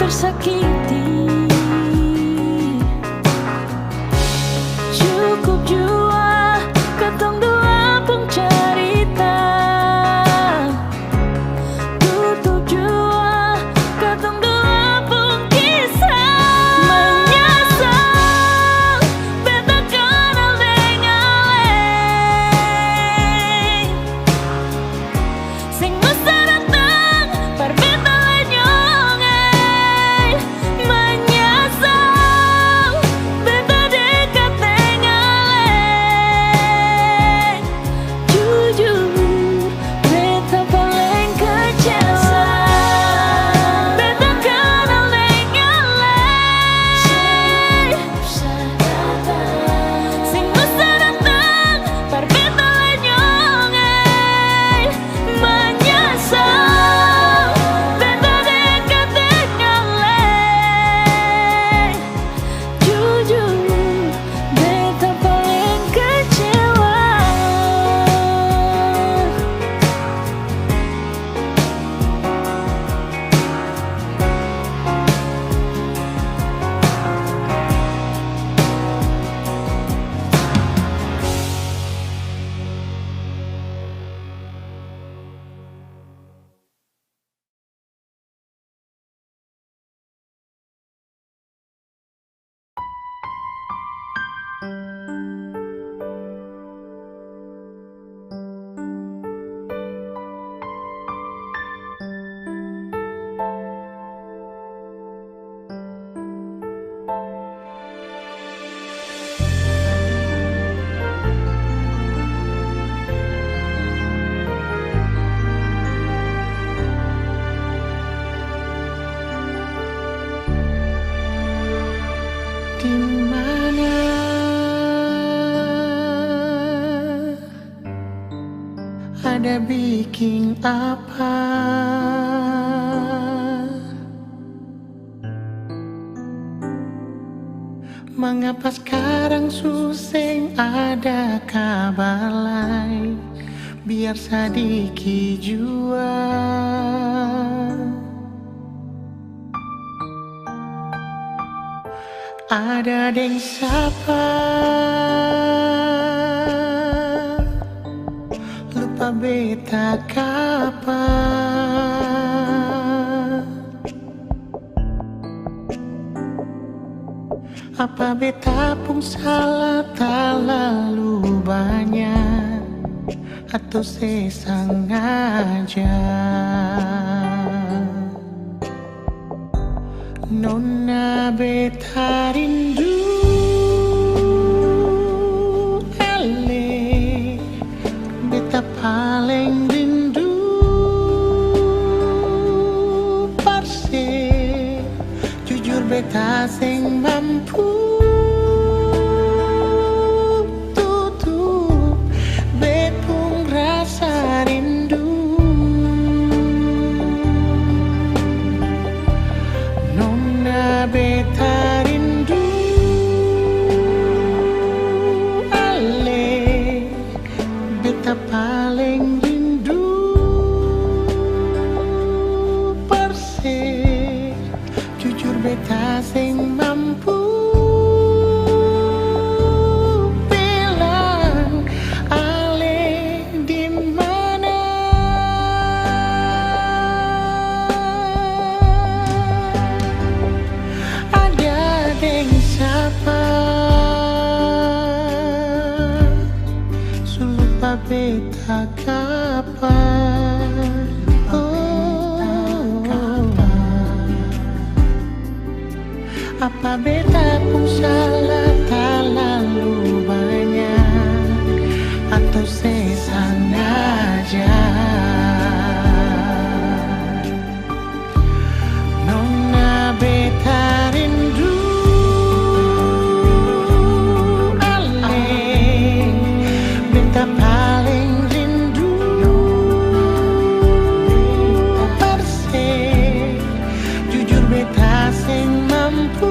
tersakiti. Cukup jua katong dua pun cerita, tutup jua katong dua pun kisah. Menyesal beta kenal dengaleng, sing usah datang par beta lenyongeng. Menyesal beta dekat dengaleng, jujur beta paling kecewa. Beta kenal dengaleng, sing usah datang par beta lenyongeng. Menyesal beta dekat dengaleng, jujur beta paling kecewa. Dimana ada bikin apa? Mengapa sekarang suseng ada kabar lain? Biar sedikit jua ada deng siapa, lupa beta kapan. Apa beta pun salah terlalu banyak, atau sesengaja? Nona beta rindu, ele beta paling rindu. Parse jujur beta sing mampu tutup bet pun rasa rindu. Beta rindu, ale beta paling rindu. Perse jujur beta sing mampu bilang ale di mana. Sulupa beta kapan? Apa beta pun salah terlalu banyak, atau sesengaja? Nona beta rindu, beta paling rindu. Perse jujur beta sing mampu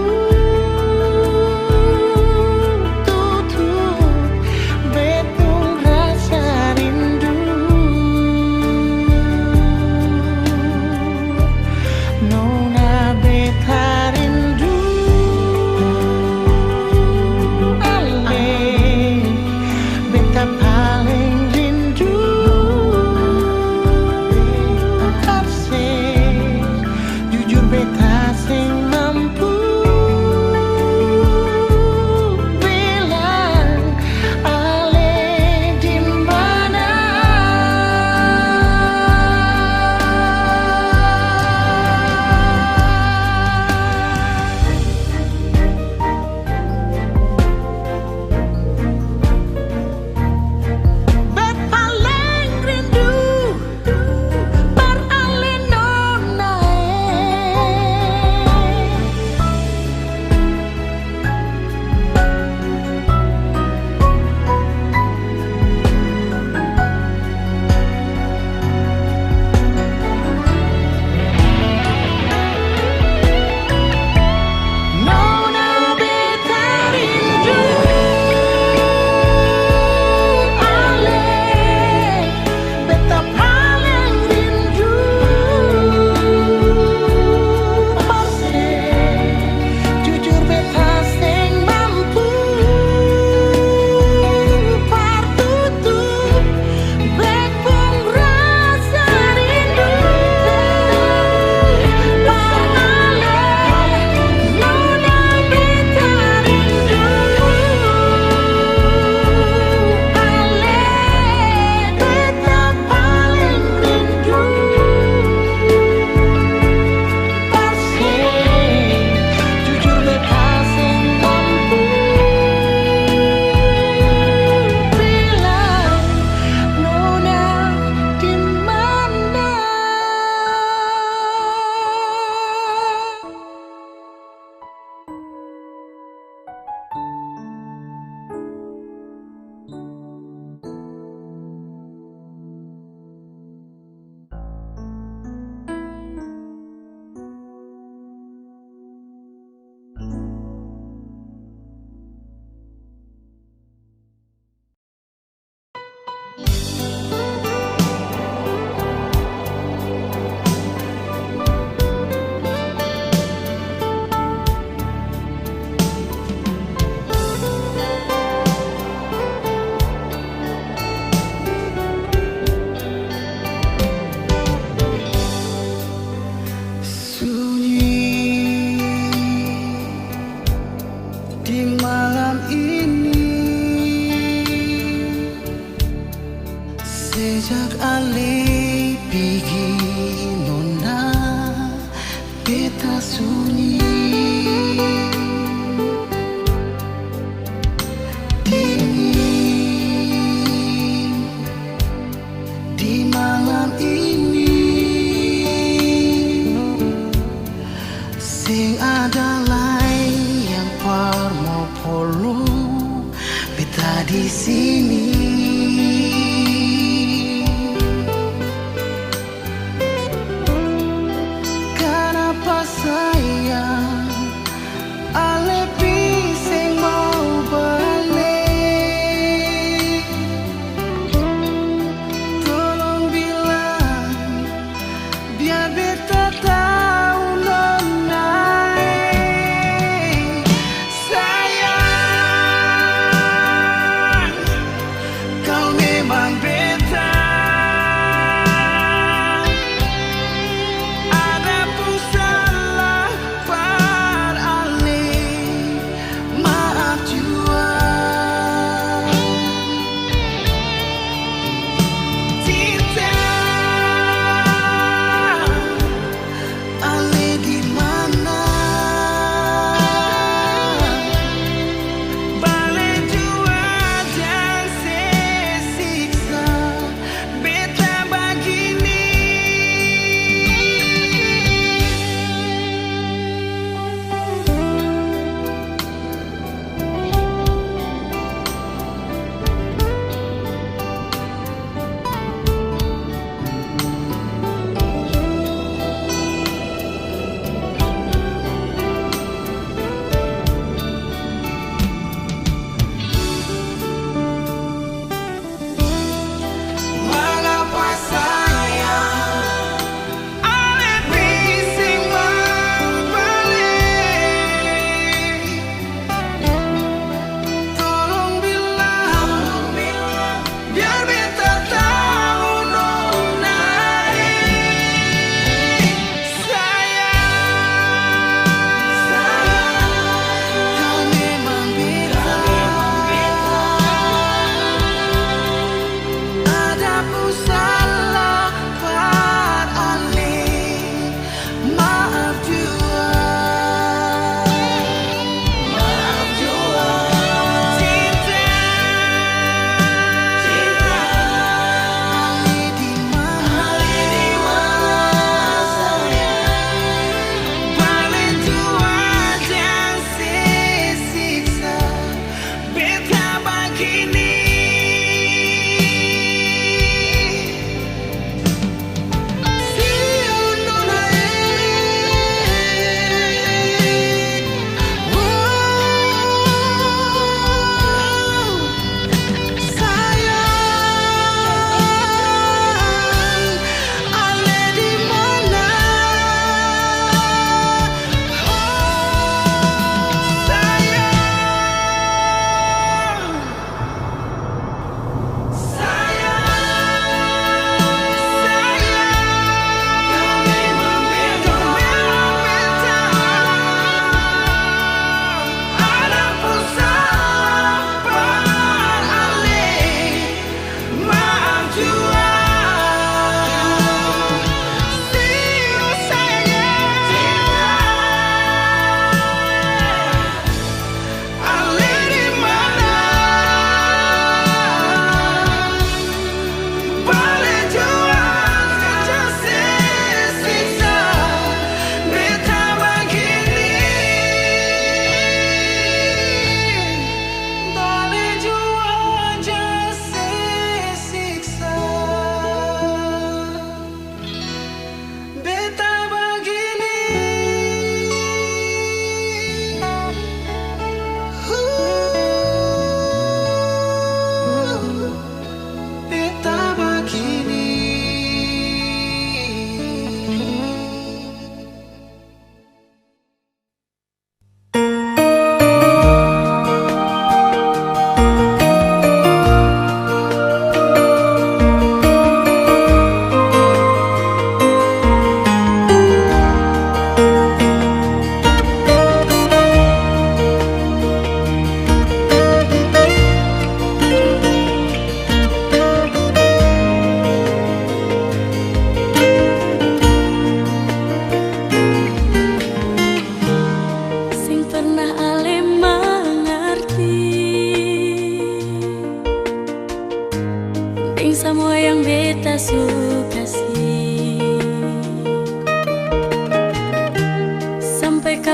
beta sunyi dingin di malam ini. Sing ada lain yang parmo polo beta di sini. Kenapa sayang alepi sing mau balik? Tolong bilang biar beta tahu nona. Sayang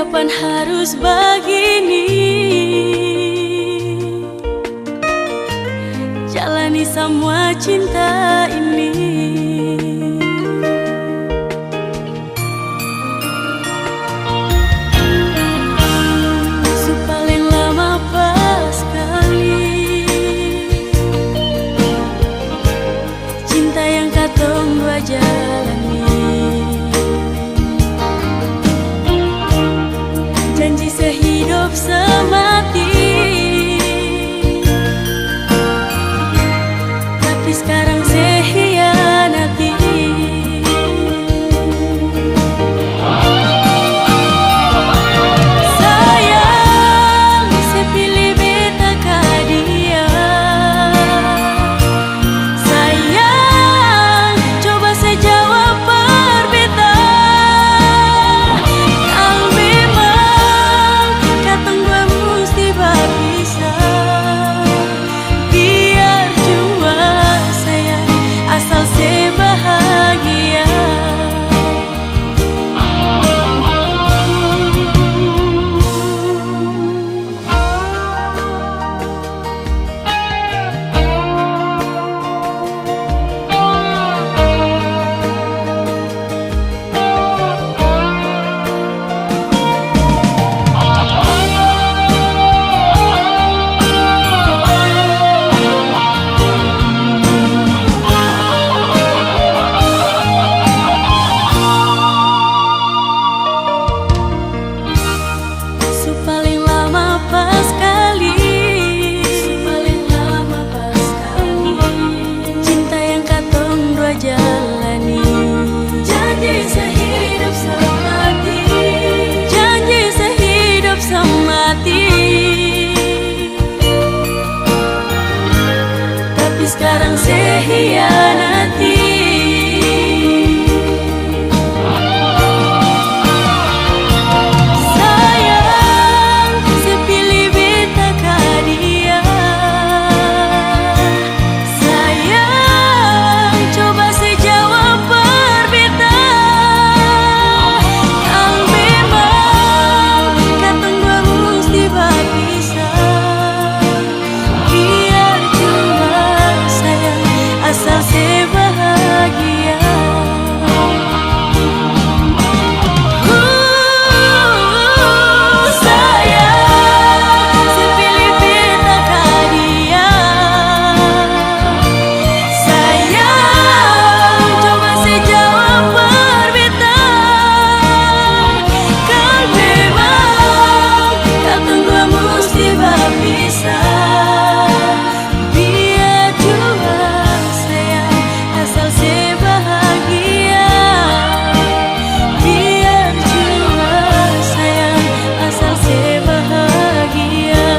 Kapan harus begini? Jalani semua cinta ini. Su paling lama pas kali cinta yang katong dua jalani. Janji sehidup semati, tapi sekarang saya hianati. Sayang, saya pilih beta ka dia. Sayang, coba saya jawab perbeta. Kalau memang katong dua mesti berpisah, biar jua sayang asal saya bahagia. Su paling lama pas kali, cinta yang katong dua jalani. Janji sehidup semati, janji sehidup semati, tapi sekarang saya hianati. Sayang, saya pilih beta ka dia. Sayang, coba saya jawab perbeta. Kalau memang katong dua mesti berpisah, biar cuma sayang asal saya bahagia. Sayang, saya pilih beta ka dia. Sayang, coba saya jawab perbeta. Kalau memang katong dua mesti berpisah, biar jua sayang asal saya bahagia. Biar jua sayang asal saya bahagia.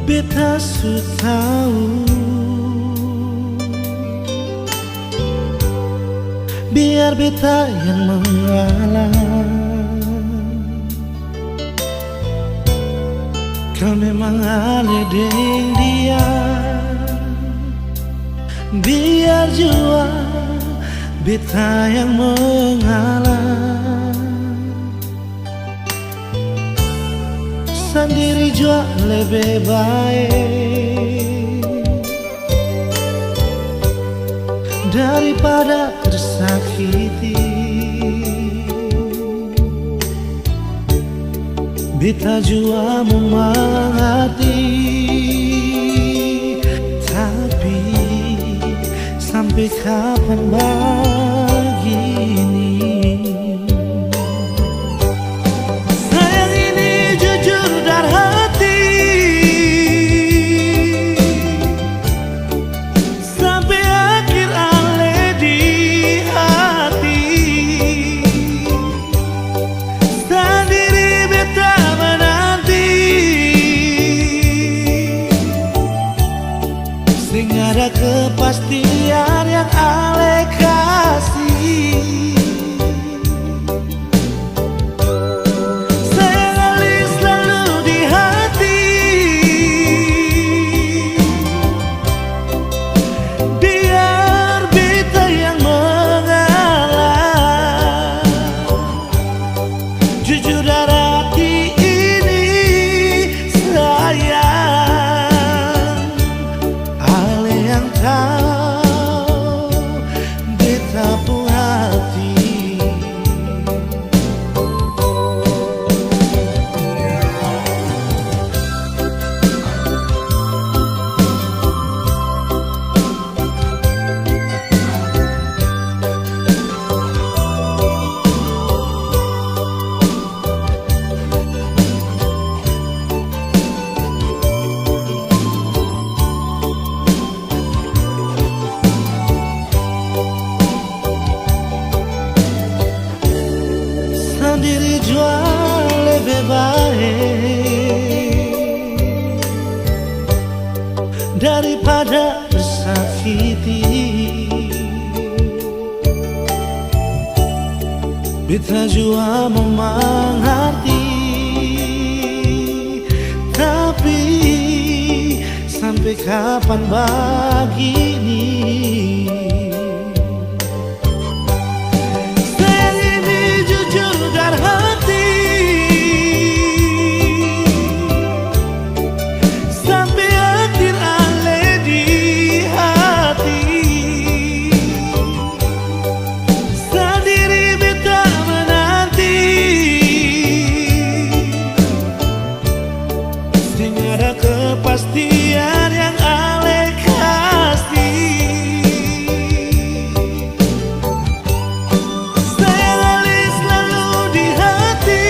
Beta su tahu, biar beta yang mengalah. Kau memang ale deng dia, biar jua beta yang mengalah. Sendiri jua lebih baik daripada tersakiti. Beta jua mengerti sampai kapan begini? Sayang ini jujur dari hati, sampai akhir ale di hati. Sendiri beta menanti, sing ada kepastian yang ale kasih. Sayang ali selalu di hati, biar beta yang mengalah. Jujur dari hati ini sayang, ale yang tahu beta pun hati. Sendiri jua lebih baik daripada bersakiti. Beta jua mengerti, tapi sampai kapan begini? Sayang ini jujur dari hati, sampai akhir ale di hati. Sendiri beta menanti, sing ada kepastian yang ale kasih. Sayang ali selalu di hati,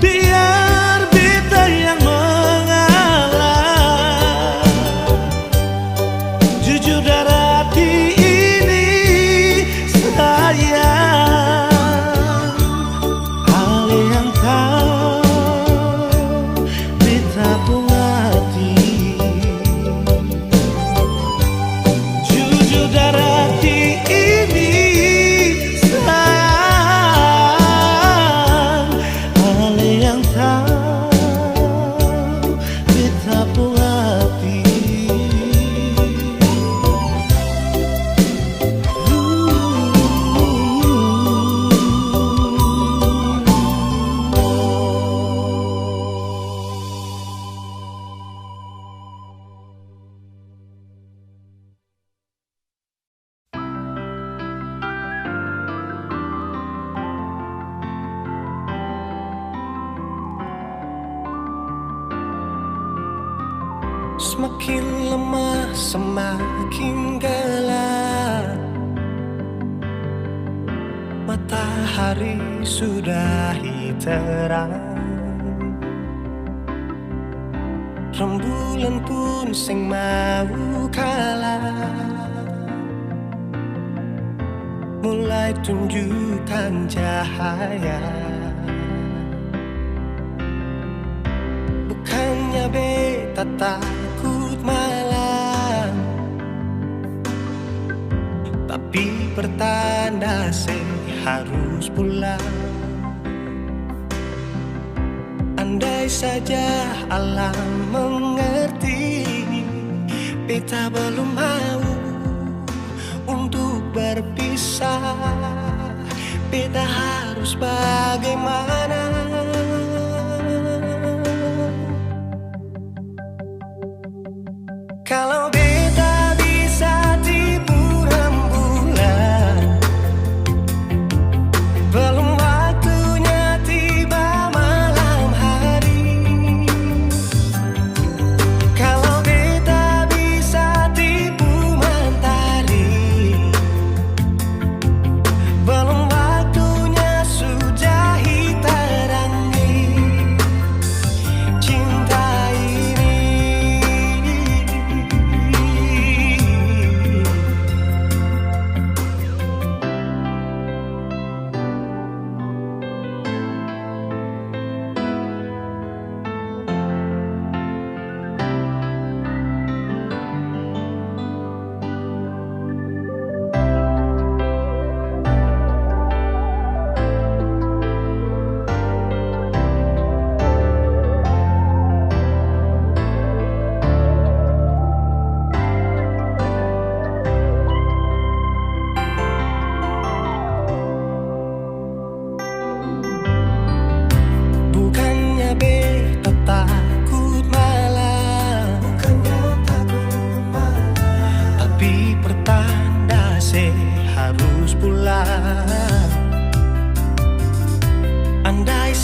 biar beta yang mengalah. Jujur dari hati ini sayang, ale yang tahu beta pun hati. Jujur dari hati ini sayang, ale yang tahu beta pun hati. Semakin lemah, semakin gelap. Matahari sudahi terang, rembulan pun sing mau kalah. Mulai tunjukkan cahaya, bukannya beta takut malam, tapi pertanda saya harus pulang. Andai saja alam mengerti, beta belum mau untuk berpisah. Beta harus bagaimana? Kalau beta bisa tipu rembulan, belum waktunya tiba malam hari. Kalau beta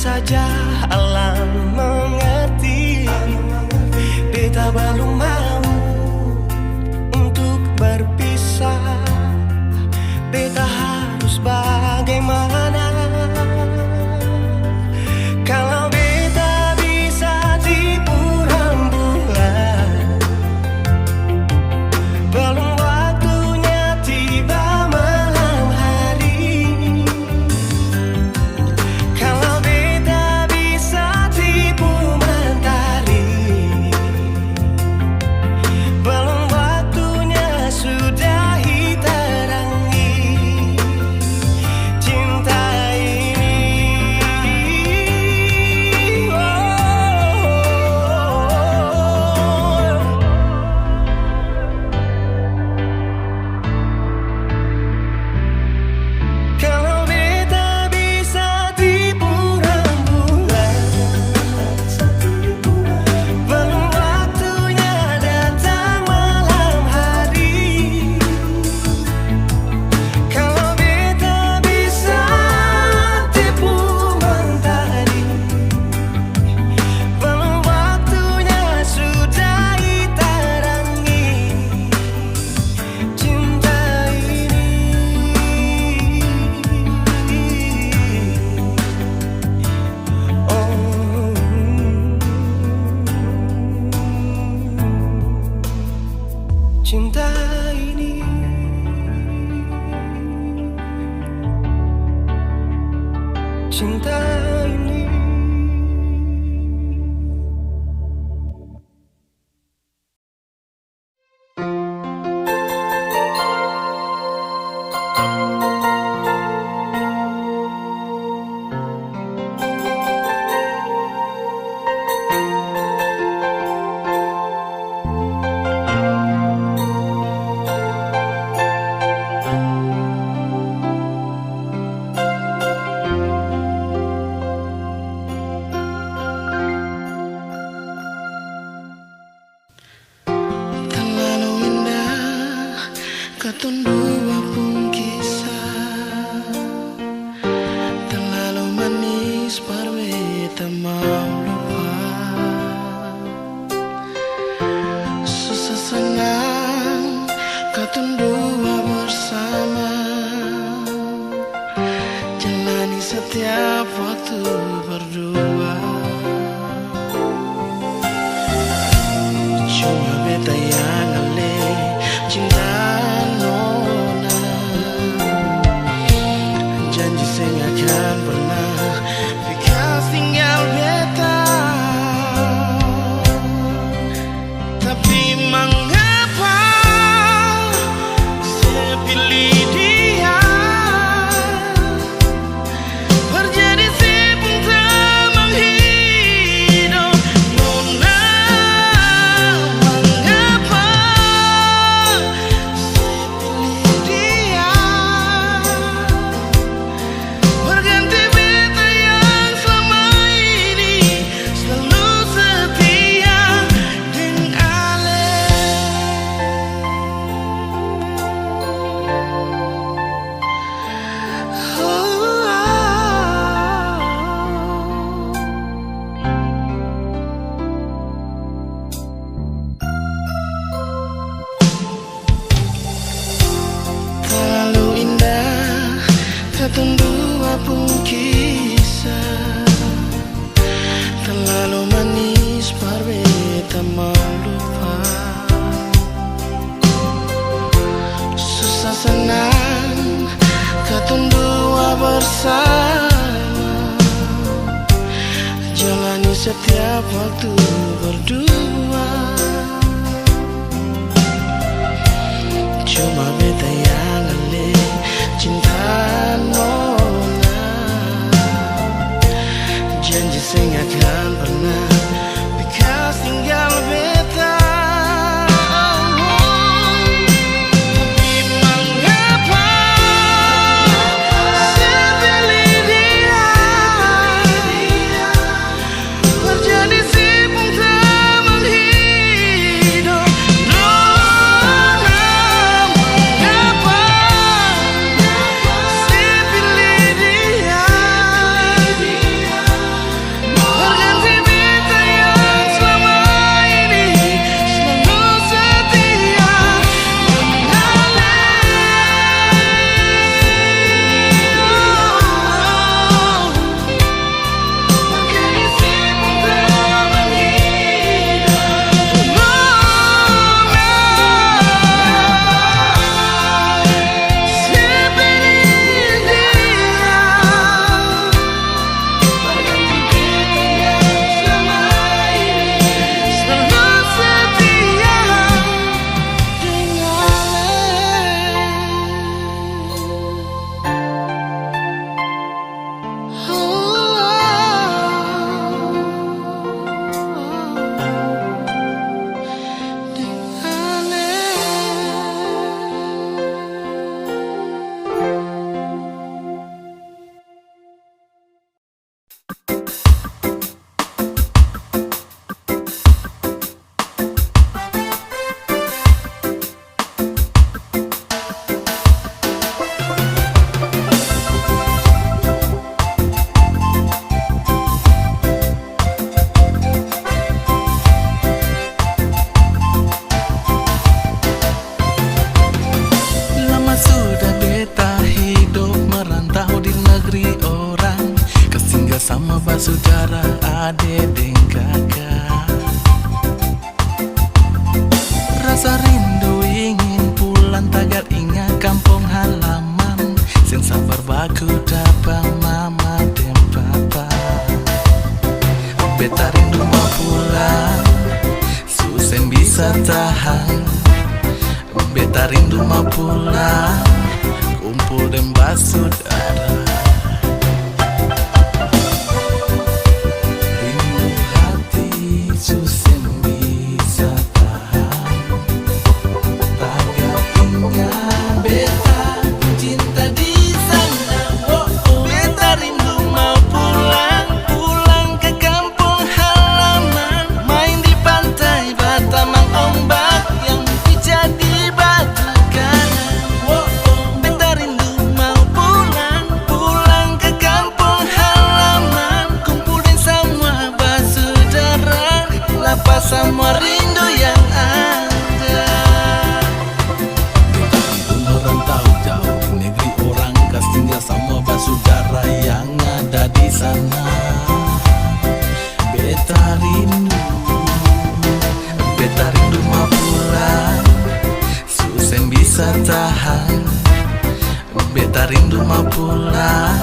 saja alam mengerti. Beta belum mau untuk berpisah. Beta harus bagaimana? Kalau beta bisa tipu rembulan, belum waktunya tiba malam hari. Kalau beta bisa tipu mentari, belum waktunya sudahi terangi cinta ini. Kalau beta bisa tipu rembulan, belum waktunya datang malam hari. Kalau beta bisa tipu mentari, belum waktunya sudahi terangi cinta ini. Cinta ini, cinta ini. Terlalu indah katun dua pun kisah, terlalu manis beta mau lupa. Susah senang katun dua bersama, jalani setiap waktu berdua. Cuma beta yang ale cinta nona, janji saya nggak akan pernah bekas tinggal beta. Tapi mengapa saya pilih dia? Terjadi si pun tak menghidup nona. Mengapa saya pilih dia? Berganti beta yang selama ini selalu setia dengan Ale. Terlalu indah katun dua pun kisah, terlalu manis beta mau lupa. Susah senang katun dua bersama, jalani setiap waktu berdua. Cuma beta yang ale cinta nona, janji saya nggak akan pernah bekas tinggal beta. Tapi mengapa saya pilih dia? Terjadi si pun tak menghidup nona. Mengapa saya pilih dia? saudara, adik dan kakak. Rasa rindu ingin pulang tagar ingat kampung halaman. Sen sabar baku dapat mama dan papa. Beta rindu mau pulang, susen bisa tahan. Beta rindu mau pulang, kumpul dan basudara. Rindu hati susen bisa tahan. Tagar ingat beta cinta di sana. Beta rindu mau pulang, pulang ke kampung halaman. Main di pantai Batamang ombak yang jadi batu karang. Beta rindu mau pulang, pulang ke kampung halaman. Kumpulin semua basudara, lapas semua rindu yang ada. Merantau jauh negeri orang, kas tinggal sama basudara yang ada di sana. Beta rindu mau pulang, susen bisa tahan. Beta rindu mau pulang,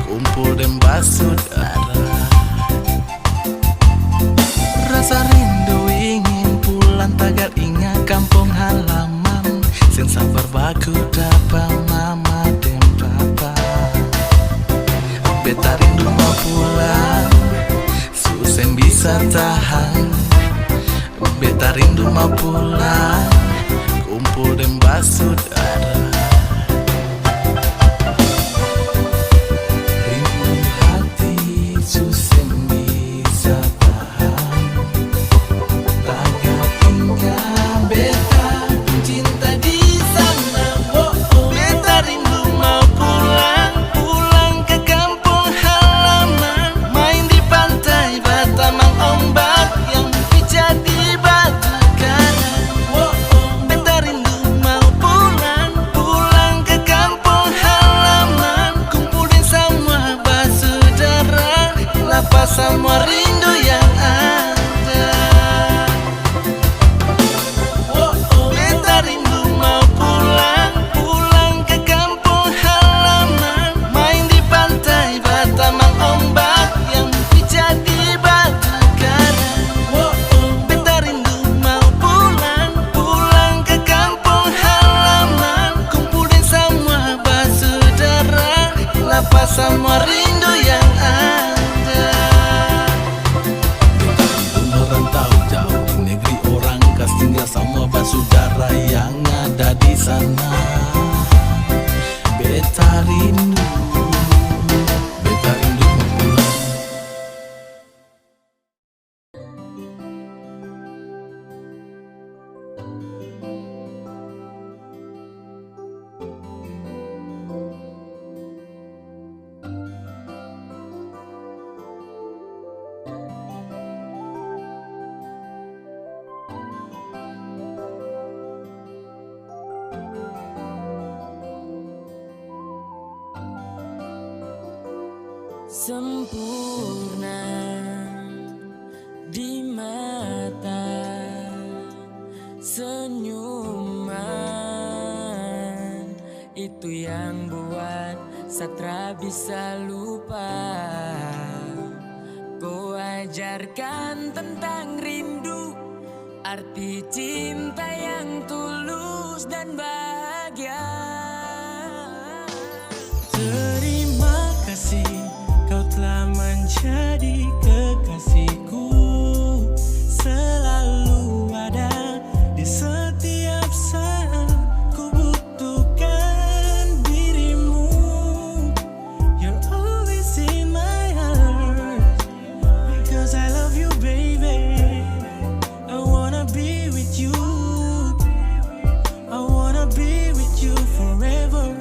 kumpul dan basudara. Rasa rindu ingin pulang tagar ingat kampung halaman. Sen sabar baku dapat mama dan papa. Beta rindu mau pulang, susen bisa tahan. Beta rindu mau pulang, kumpul dan basudara. Rindu hati susen bisa tahan. Tagar ingat beta cinta di sana. Beta rindu mau pulang, pulang ke kampung halaman. Main di pantai Batamang ombak yang jadi batu karang. Beta rindu mau pulang, pulang ke kampung halaman. Kumpulin semua basudara, lapas semua rindu yang ada. Beta rindu mau pulang, pulang ke kampung halaman. Main di pantai Batamang ombak yang jadi batu karang. Beta rindu mau pulang, pulang ke kampung halaman. Kumpulin semua basudara, lapas semua rindu yang ada. Merantau jauh negeri orang, kas tinggal sama basudara yang ada di sana. Beta rindu mau pulang. Sempurna di mata, senyuman itu yang buat Satra bisa lupa. Kau ajarkan tentang rindu, arti cinta yang tulus dan bahagia. Terima kasih kau telah menjadi kekasihku. Selalu ada di setiap saat ku butuhkan dirimu. You're always in my heart, because I love you baby. I wanna be with you, I wanna be with you forever.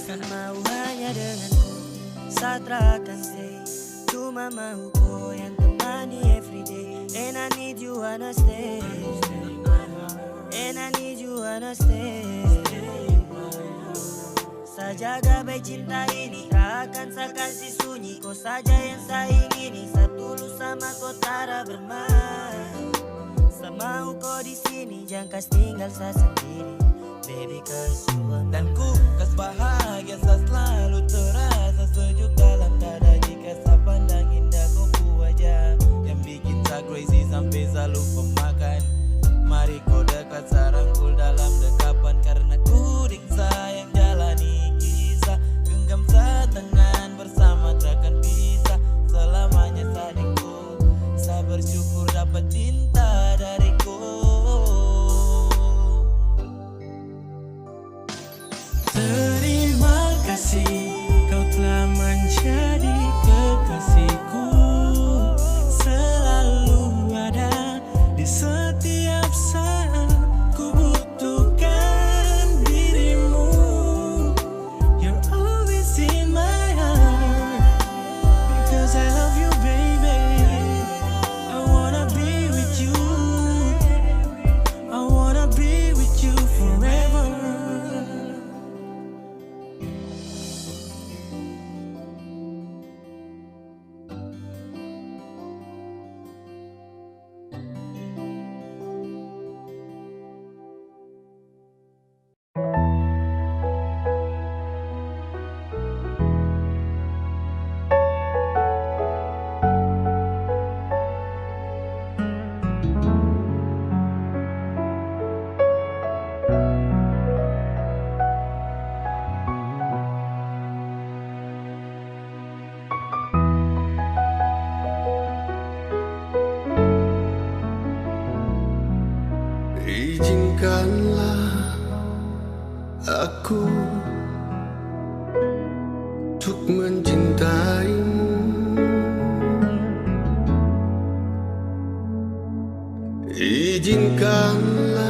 Kan mau hanya denganku, Satra akan stay. Cuma mau kau yang temani everyday. And I need you wanna stay, and I need you wanna stay. saya jaga baik cinta ini, tak akan saya kasih sunyi. Kau saja yang saya ingini, saya tulus sama kau tara bermain. Saya mau kau di sini, jangan kas tinggal saya sendiri. Baby kas suami Dan ku kas bahagia, saya selalu terasa sejuk dalam dada jika saya pandang indah kau wajah yang bikin saya crazy sampai saya lupa makan. Mari kau dekat, saya rangkul dalam dekapan, karena ku ring sayang jalani kisah. Genggam setangan bersama takkan bisa selamanya sadingku. Saya bersyukur dapat cinta dariku. Terima kasih kau telah menjadi kekasihku, selalu ada di setiap saat ku butuhkan dirimu. You're always in my heart because I love you baby. I wanna be with you, I wanna be with you forever. Izinkanlah aku untuk mencintaimu. Izinkanlah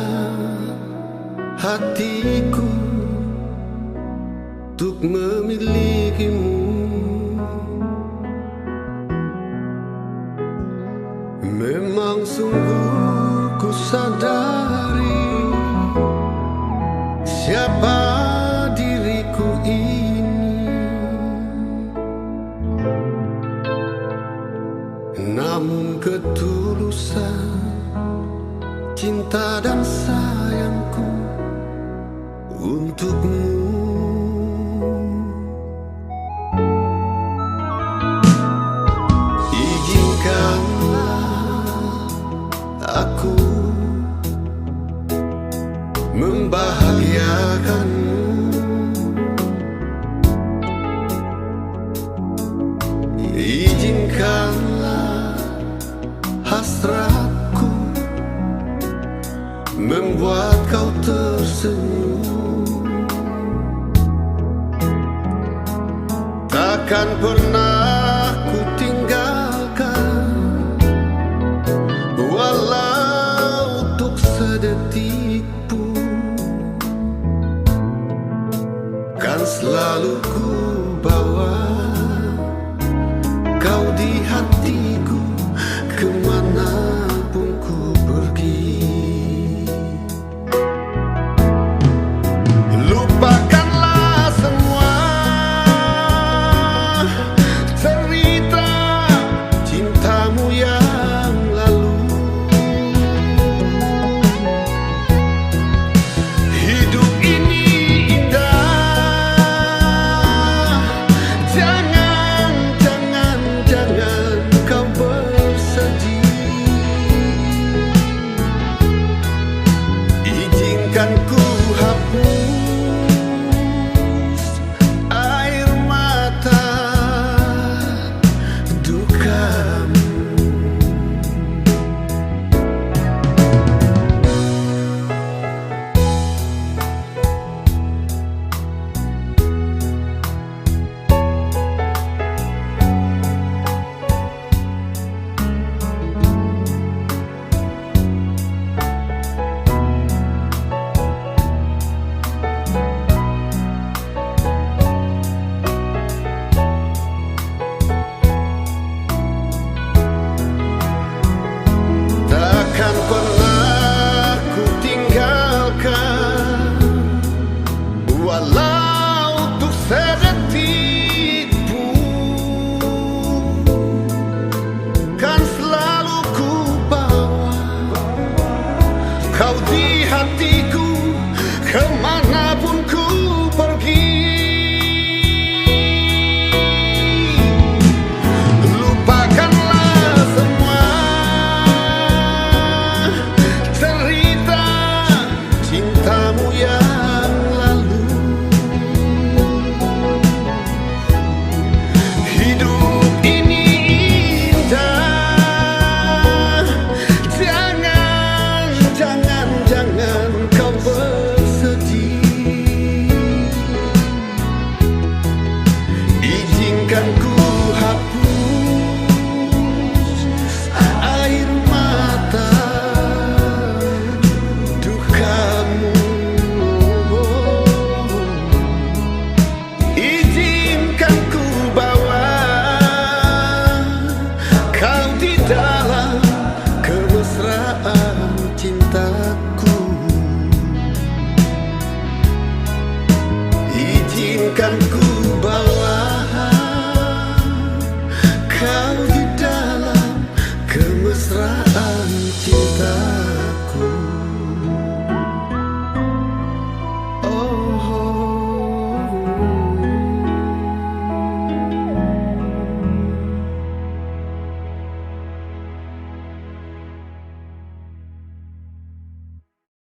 hatiku untuk memilikimu. Memang sungguh ku sadari siapa diriku ini, namun ketulusan cinta dan sayangku untukmu. Aku membahagiakanmu. Izinkanlah hasratku membuat kau tersenyum. Takkan pernah ku tinggalkan, walau untuk sedetik pun, kan selalu ku bawa kau di hatiku kemanapun ku pergi. Lupakanlah semua cerita cintamu yang lalu. Hidup ini indah, jangan, jangan, jangan kau bersedih. dalam kemesraan cintaku. Izinkan ku bawa kau di dalam kemesraan cintaku.